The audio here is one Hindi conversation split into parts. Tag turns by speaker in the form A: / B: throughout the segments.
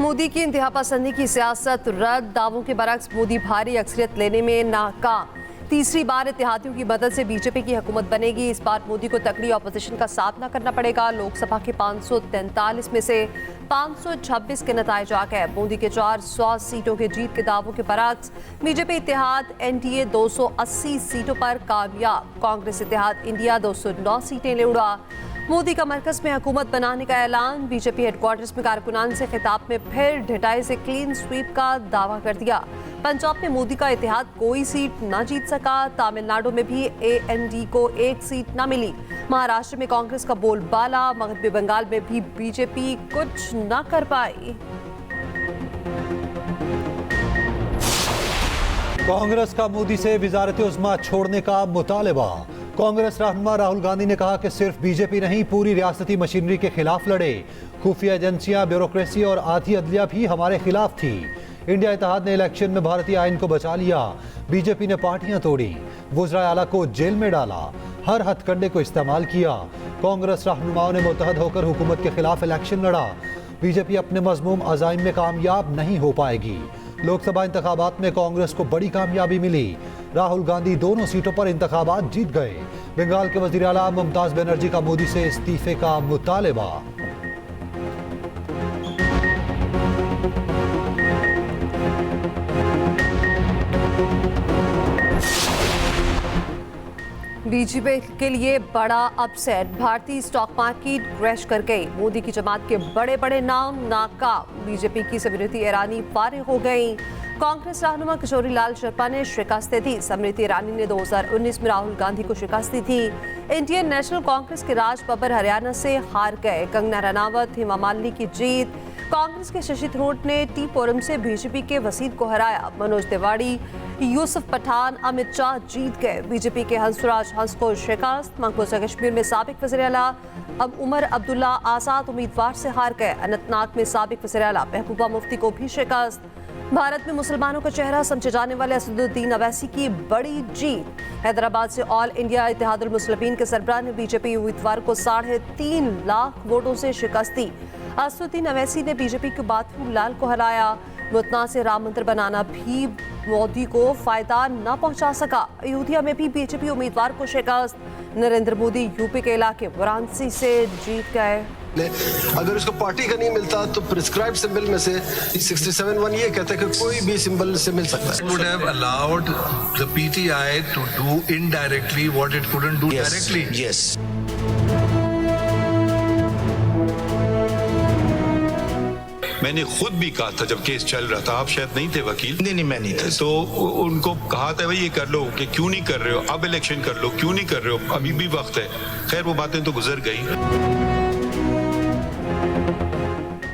A: मोदी की इंतहा पसंदी की सियासत रद्द, दावों के बरक्स मोदी भारी अक्सरियत लेने में नाकाम। तीसरी बार इत्तेहादियों की मदद से बीजेपी की हुकूमत बनेगी। इस बार मोदी को तगड़ी ऑपोजिशन का सामना करना पड़ेगा। लोकसभा के 543 में से 526 के नतीजे आ गए। मोदी के 400 सीटों के जीत के दावों के बरक्स बीजेपी इत्तेहाद एनडीए 280 सीटों पर कामयाब। कांग्रेस इत्तेहाद इंडिया 209 सीटें ले उड़ा। मोदी का मरकज में हुकूमत बनाने का ऐलान। बीजेपी हेडक्वार्टर्स में कारकुनान से खिताब में फिर ढिठाई से क्लीन स्वीप का दावा कर दिया। पंजाब में मोदी का इत्तेहाद कोई सीट न जीत सका। तमिलनाडु में भी एएनडी को एक सीट न मिली। महाराष्ट्र में कांग्रेस का बोलबाला। मगरबी बंगाल में भी बीजेपी कुछ न कर पाई।
B: कांग्रेस का मोदी से वजारत उस्मा छोड़ने का मुतालबा। कांग्रेस रहनुमा राहुल गांधी ने कहा कि सिर्फ बीजेपी नहीं, पूरी रियासती मशीनरी के खिलाफ लड़े। खुफिया एजेंसियां, ब्यूरोक्रेसी और आधी अदलिया भी हमारे खिलाफ थी। इंडिया इत्तेहाद ने इलेक्शन में भारतीय आइन को बचा लिया। बीजेपी ने पार्टियां तोड़ी, वज़राए आला को जेल में डाला, हर हथकंडे को इस्तेमाल किया। कांग्रेस रहनुमाओं ने मुत्तहद होकर हुकूमत के खिलाफ इलेक्शन लड़ा। बीजेपी अपने मज़मूम अज़ाइम में कामयाब नहीं हो पाएगी। लोकसभा इंतखाबात में कांग्रेस को बड़ी कामयाबी मिली। राहुल गांधी दोनों सीटों पर इंतखाबात जीत गए। बंगाल के वज़ीर आला ममताज बनर्जी का मोदी से इस्तीफे का मुतालबा।
A: बीजेपी के लिए बड़ा अपसेट। भारतीय स्टॉक मार्केट क्रैश कर गई। मोदी की जमात के बड़े बड़े नाम नाकाम। बीजेपी की स्मृति ईरानी फारिग हो गई। कांग्रेस रहनुमा किशोरी लाल शर्मा ने शिकस्त दी। स्मृति ईरानी ने 2019 में राहुल गांधी को शिकस्त दी थी। इंडियन नेशनल कांग्रेस के राज बब्बर हरियाणा से हार गए। कंगना रनावत, हेमा मालिनी की जीत। कांग्रेस के शशि थरूर ने टी-पोरम से बीजेपी के वसीर को हराया। मनोज तिवारी, यूसुफ पठान, अमित शाह जीत गए। बीजेपी के हंसराज हंस को शिकस्त। मकबूजा कश्मीर में साबिक वज़ीर आला अब उमर अब्दुल्ला आजाद उम्मीदवार से हार गए। अनंतनाग में साबिक वज़ीर आला महबूबा मुफ्ती को भी शिकस्त। भारत में मुसलमानों का चेहरा समझे जाने वाले असदुद्दीन अवैसी की बड़ी जीत। हैदराबाद से ऑल इंडिया इत्तेहादुल मुस्लिमीन के सरबराह ने बीजेपी उम्मीदवार को 3.5 लाख वोटों से शिकस्त दी। असदुद्दीन अवैसी ने बीजेपी के बाथरूम लाल को हराया। मुतना से राम मंदिर बनाना भी मोदी को फायदा न पहुंचा सका। अयोध्या में भी बीजेपी उम्मीदवार को शिकस्त। नरेंद्र मोदी यूपी के इलाके वाराणसी से जीत गए।
C: अगर उसको पार्टी का नहीं मिलता तो प्रिस्क्राइब सिंबल में से 67(1) ये कहता है कि कोई भी सिंबल से मिल सकता है।
D: Would have allowed the PTI to do indirectly what it couldn't do directly.
C: Yes.
E: मैंने खुद भी कहा था जब केस चल रहा था, आप शायद नहीं थे वकील।
C: नहीं, मैं नहीं था।
E: तो उनको कहा था भाई ये कर लो, कि क्यों नहीं कर रहे हो, अब इलेक्शन कर लो, क्यों नहीं कर रहे हो, अभी भी वक्त है। खैर वो बातें तो गुजर गई।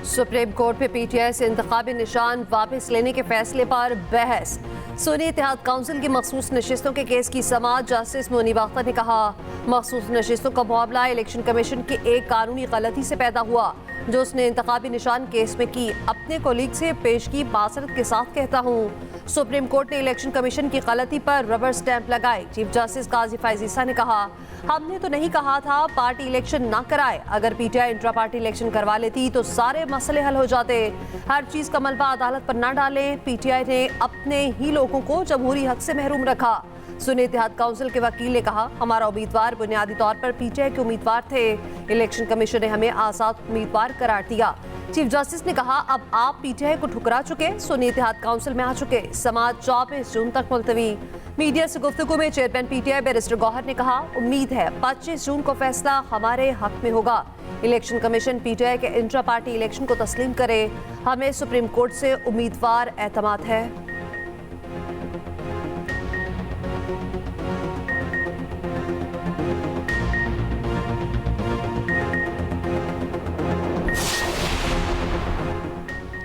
A: सुप्रीम कोर्ट में पीटीआई से इंतखाबी निशान वापस लेने के फैसले पर बहस। सुन्नी इत्तेहाद काउंसिल की मखसूस नशिस्तों के केस की समाअत। जस्टिस मुनीब अख्तर ने कहा, मखसूस नशिस्तों का मामला इलेक्शन कमीशन की एक कानूनी गलती से पैदा हुआ जो उसने इंतखाबी निशान केस में की। अपने कोलीग से पेशगी मासरत के साथ कहता हूँ। सुप्रीम कोर्ट ने इलेक्शन कमीशन की गलती पर रबर स्टैंप लगाई। चीफ जस्टिस काजी फैज ईसा ने कहा, हमने तो नहीं कहा था पार्टी इलेक्शन ना कराए। अगर पीटीआई इंट्रा पार्टी इलेक्शन करवा लेती तो सारे मसले हल हो जाते। हर चीज का मलबा अदालत पर न डालें। पीटीआई ने अपने ही लोगों को जमहूरी हक से महरूम रखा। सुन्नी इत्तेहाद काउंसिल के वकील ने कहा, हमारा उम्मीदवार बुनियादी तौर पर पीटीआई के उम्मीदवार थे। इलेक्शन कमीशन ने हमें आजाद उम्मीदवार करार दिया। चीफ जस्टिस ने कहा, अब आप पीटीआई को ठुकरा चुके, सुन्नी इत्तेहाद काउंसिल में आ चुके। समाअत 24 जून तक मुलतवी। मीडिया से गुफ्तगू में चेयरमैन पीटीआई बैरिस्टर गौहर ने कहा, उम्मीद है 25 जून को फैसला हमारे हक में होगा। इलेक्शन कमीशन पीटीआई के इंट्रा पार्टी इलेक्शन को तस्लीम करे। हमें सुप्रीम कोर्ट से उम्मीदवार एतमाद है।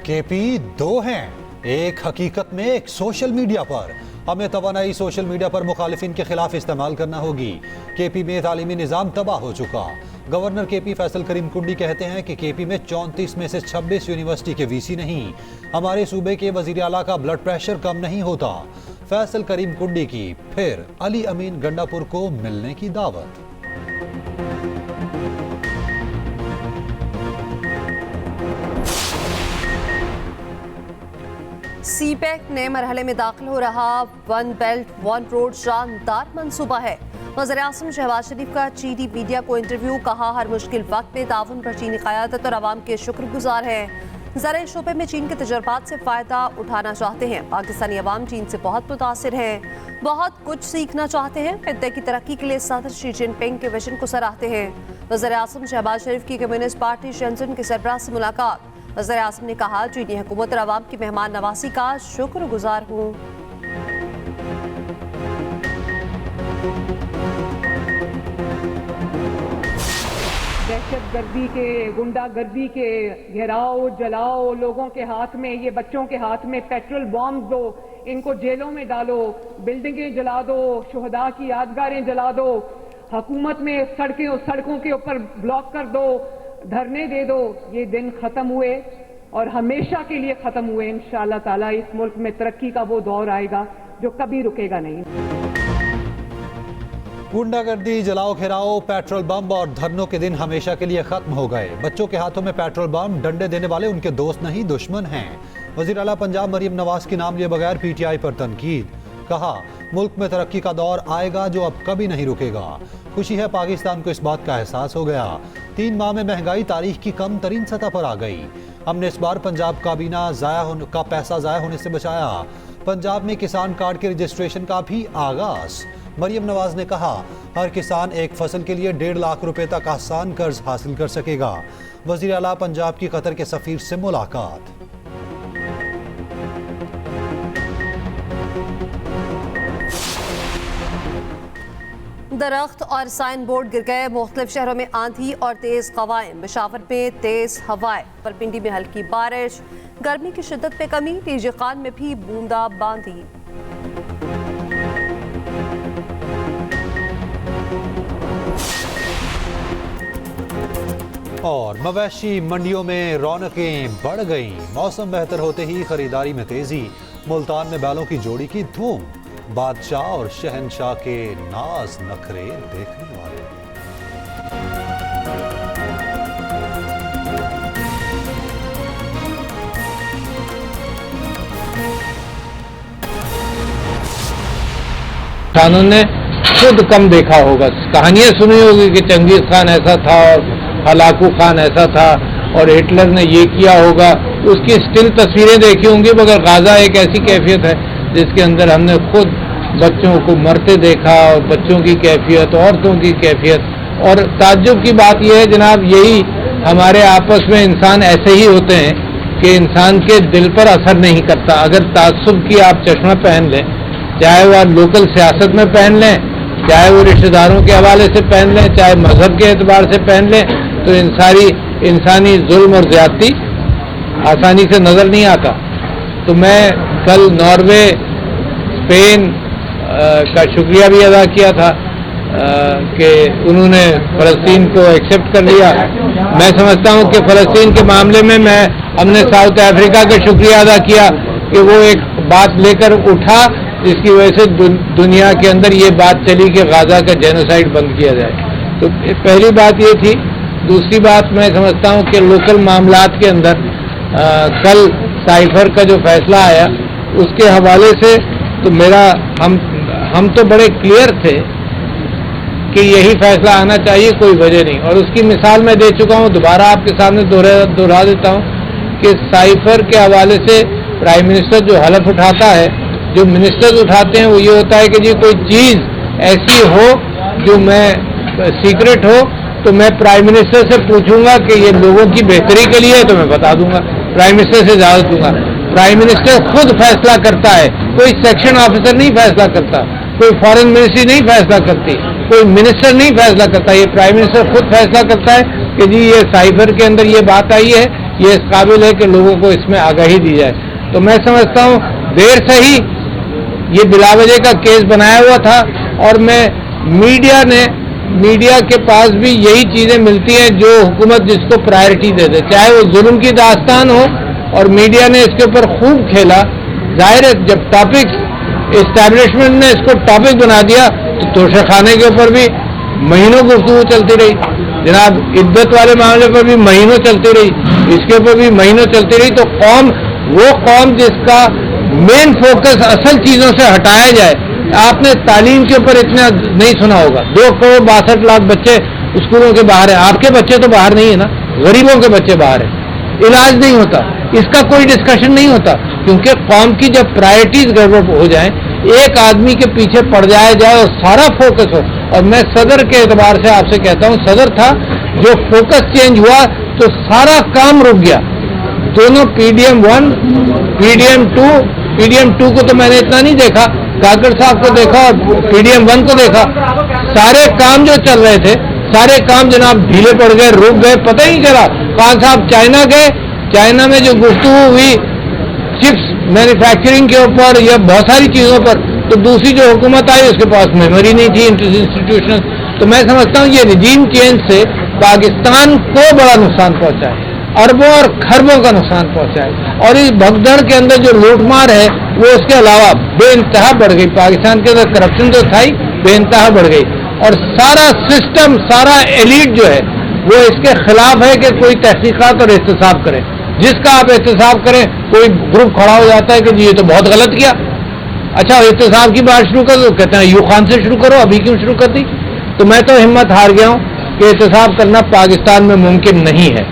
B: केपी दो हैं, एक हकीकत में, एक सोशल मीडिया पर। हमें तवानाई सोशल मीडिया पर मुखालिफिन के खिलाफ इस्तेमाल करना होगी। केपी में तालीमी निज़ाम तबाह हो चुका। गवर्नर केपी फैसल करीम कुंडी कहते हैं कि केपी में 34 में से 26 यूनिवर्सिटी के वीसी नहीं। हमारे सूबे के वज़ीर आला का ब्लड प्रेशर कम नहीं होता। फैसल करीम कुंडी की फिर अली अमीन गंडापुर को मिलने की दावत।
A: सीपैक नए मरहले में दाखिल हो रहा वन बेल्ट वन रोड शानदार मंसूबा है। वज़ीर-ए-आज़म शहबाज शरीफ का चीनी मीडिया को इंटरव्यू, कहा हर मुश्किल वक्त में ताउन पर चीनी क़यादत और आवाम के शुक्रगुजार हैं। ज़राए शोबे में चीन के तजर्बात से फ़ायदा उठाना चाहते हैं। पाकिस्तानी अवाम चीन से बहुत मुतासिर हैं, बहुत कुछ सीखना चाहते हैं। खित्ते की तरक्की के लिए सदर शी जिनपिंग के विजन को सराहते हैं। वज़ीर-ए-आज़म शहबाज शरीफ की कम्युनिस्ट पार्टी शेंजन के सरबराह से मुलाकात। वज़ीर-ए-आज़म ने कहा, चीनी हुकूमत और अवाम की मेहमान नवाजी का शुक्रगुजार हूँ।
F: दहशतगर्दी के, गुंडागर्दी के घेराव जलाओ, लोगों के हाथ में, ये बच्चों के हाथ में पेट्रोल बॉम्ब दो, इनको जेलों में डालो, बिल्डिंगें जला दो, शुहदा की यादगारें जला दो, हुकूमत में सड़कों के ऊपर ब्लॉक कर दो, धरने दे दो। ये दिन खत्म हुए और हमेशा के लिए खत्म हुए। इंशाअल्लाह ताला इस मुल्क में तरक्की का वो दौर आएगा जो कभी रुकेगा नहीं।
B: गुंडागर्दी, जलाओ घेराओ, पेट्रोल बम और धरनों के दिन हमेशा के लिए खत्म हो गए। बच्चों के हाथों में पेट्रोल बम, डंडे देने वाले उनके दोस्त नहीं दुश्मन हैं। वज़ीर आला पंजाब मरियम नवाज के नाम लिए बगैर पीटीआई पर तनकीद, कहा मुल्क में तरक्की का दौर आएगा जो अब कभी नहीं रुकेगा। खुशी है पाकिस्तान को इस बात का एहसास हो गया। 3 माह में महंगाई तारीख की कम तरीन सतह पर आ गई। हमने इस बार पंजाब काबीना का पैसा ज़ाया होने से बचाया। पंजाब में किसान कार्ड के रजिस्ट्रेशन का भी आगाज। मरियम नवाज ने कहा, हर किसान एक फसल के लिए 1.5 लाख रुपए तक आसान कर्ज हासिल कर सकेगा। वज़ीर आला पंजाब की कतर के सफीर से मुलाकात।
A: दरख्त और साइन बोर्ड गिर गए। मुख्तलिफ शहरों में आंधी और तेज हवाएं, बिशावर में तेज हवाएं, रावलपिंडी में हल्की बारिश। गर्मी की शिद्दत में कमी, टीजे खान में भी बूंदा बांदी।
B: और मवेशी मंडियों में रौनकें बढ़ गईं। मौसम बेहतर होते ही खरीदारी में तेजी। मुल्तान में बैलों की जोड़ी की धूम। बादशाह और शहनशाह के नाज नखरे देखने वाले।
G: किसानों ने खुद कम देखा होगा, कहानियां सुनी होगी कि चंगेज खान ऐसा था और हलाकू खान ऐसा था और हिटलर ने ये किया होगा। उसकी स्टिल तस्वीरें देखी होंगी, मगर गाजा एक ऐसी कैफियत है जिसके अंदर हमने खुद बच्चों को मरते देखा, और बच्चों की कैफियत, औरतों की कैफियत। और ताज्जुब की बात यह है जनाब, यही हमारे आपस में इंसान ऐसे ही होते हैं कि इंसान के दिल पर असर नहीं करता। अगर ताज्जुब की आप चश्मा पहन लें, चाहे वह लोकल सियासत में पहन लें, चाहे वो रिश्तेदारों के हवाले से पहन लें, चाहे मजहब के एतबार से पहन लें, तो इंसानी जुल्म और ज्यादती आसानी से नजर नहीं आता। तो मैं कल नॉर्वे, स्पेन का शुक्रिया भी अदा किया था कि उन्होंने फ़लस्तीन को एक्सेप्ट कर लिया। मैं समझता हूं कि फ़लस्तीन के मामले में हमने साउथ अफ्रीका का शुक्रिया अदा किया कि वो एक बात लेकर उठा जिसकी वजह से दुनिया के अंदर ये बात चली कि गाजा का जेनोसाइड बंद किया जाए। तो पहली बात ये थी। दूसरी बात मैं समझता हूं कि लोकल मामलात के अंदर कल साइफर का जो फैसला आया उसके हवाले से तो हम तो बड़े क्लियर थे कि यही फैसला आना चाहिए, कोई वजह नहीं। और उसकी मिसाल मैं दे चुका हूं, दोबारा आपके सामने दोहरा देता हूं कि साइफर के हवाले से प्राइम मिनिस्टर जो हलफ उठाता है, जो मिनिस्टर्स उठाते हैं, वो ये होता है कि जी कोई चीज़ ऐसी हो जो मैं सीक्रेट हो तो मैं प्राइम मिनिस्टर से पूछूंगा कि ये लोगों की बेहतरी के लिए है तो मैं बता दूंगा, प्राइम मिनिस्टर से इजाजत दूंगा। प्राइम मिनिस्टर खुद फैसला करता है, कोई सेक्शन ऑफिसर नहीं फैसला करता, कोई फॉरेन मिनिस्ट्री नहीं फैसला करती, कोई मिनिस्टर नहीं फैसला करता। ये प्राइम मिनिस्टर खुद फैसला करता है कि जी ये साइफर के अंदर ये बात आई है, ये इस काबिल है कि लोगों को इसमें आगाही दी जाए। तो मैं समझता हूँ देर से ही ये बिलावजह का केस बनाया हुआ था। और मीडिया के पास भी यही चीजें मिलती हैं जो हुकूमत जिसको प्रायोरिटी दे दे, चाहे वो जुल्म की दास्तान हो, और मीडिया ने इसके ऊपर खूब खेला। जाहिर है जब टॉपिक एस्टैब्लिशमेंट ने इसको टॉपिक बना दिया तो तोशाखाने के ऊपर भी महीनों गुफ्तगू चलती रही, जनाब इद्दत वाले मामले पर भी महीनों चलती रही, इसके ऊपर भी महीनों चलती रही। तो वो कौम जिसका मेन फोकस असल चीजों से हटाया जाए। आपने तालीम के ऊपर इतना नहीं सुना होगा, 2,62,00,000 बच्चे स्कूलों के बाहर है। आपके बच्चे तो बाहर नहीं है ना, गरीबों के बच्चे बाहर है, इलाज नहीं होता, इसका कोई डिस्कशन नहीं होता, क्योंकि कौम की जब प्रायोरिटीज गड़बड़ हो जाए, एक आदमी के पीछे पड़ जाए और सारा फोकस हो। और मैं सदर के एतबार से आपसे कहता हूं, सदर था जो फोकस चेंज हुआ तो सारा काम रुक गया। दोनों PDM 1, PDM 2, PDM 2 को तो मैंने इतना नहीं देखा, काकड़ साहब को देखा और PDM 1 को देखा। सारे काम जो चल रहे थे, सारे काम जनाब ढीले पड़ गए, रुक गए, पता ही नहीं चला। खान साहब चाइना गए, चाइना में जो गुफ्तगू हुई चिप्स मैन्युफैक्चरिंग के ऊपर या बहुत सारी चीजों पर, तो दूसरी जो हुकूमत आई उसके पास मेमोरी नहीं थी इंस्टीट्यूशन। तो मैं समझता हूँ ये रिजीम चेंज से पाकिस्तान को बड़ा नुकसान पहुंचा है, अरबों और खरबों का नुकसान पहुंचा है। और इस भगदड़ के अंदर जो लूटमार है वो उसके अलावा बेइंतहा बढ़ गई। पाकिस्तान के अंदर करप्शन तो था ही, बेइंतहा बढ़ गई। और सारा सिस्टम, सारा एलीट जो है वो इसके खिलाफ है कि कोई तहकीकात और एहतसाब करे। जिसका आप एहतसाब करें, कोई ग्रुप खड़ा हो जाता है कि जी ये तो बहुत गलत किया। अच्छा, एहतसाब की बात शुरू कर दो, कहते हैं यूं खान से शुरू करो, अभी क्यों शुरू कर दी? तो मैं तो हिम्मत हार गया हूं कि एहतसाब करना पाकिस्तान में मुमकिन नहीं है।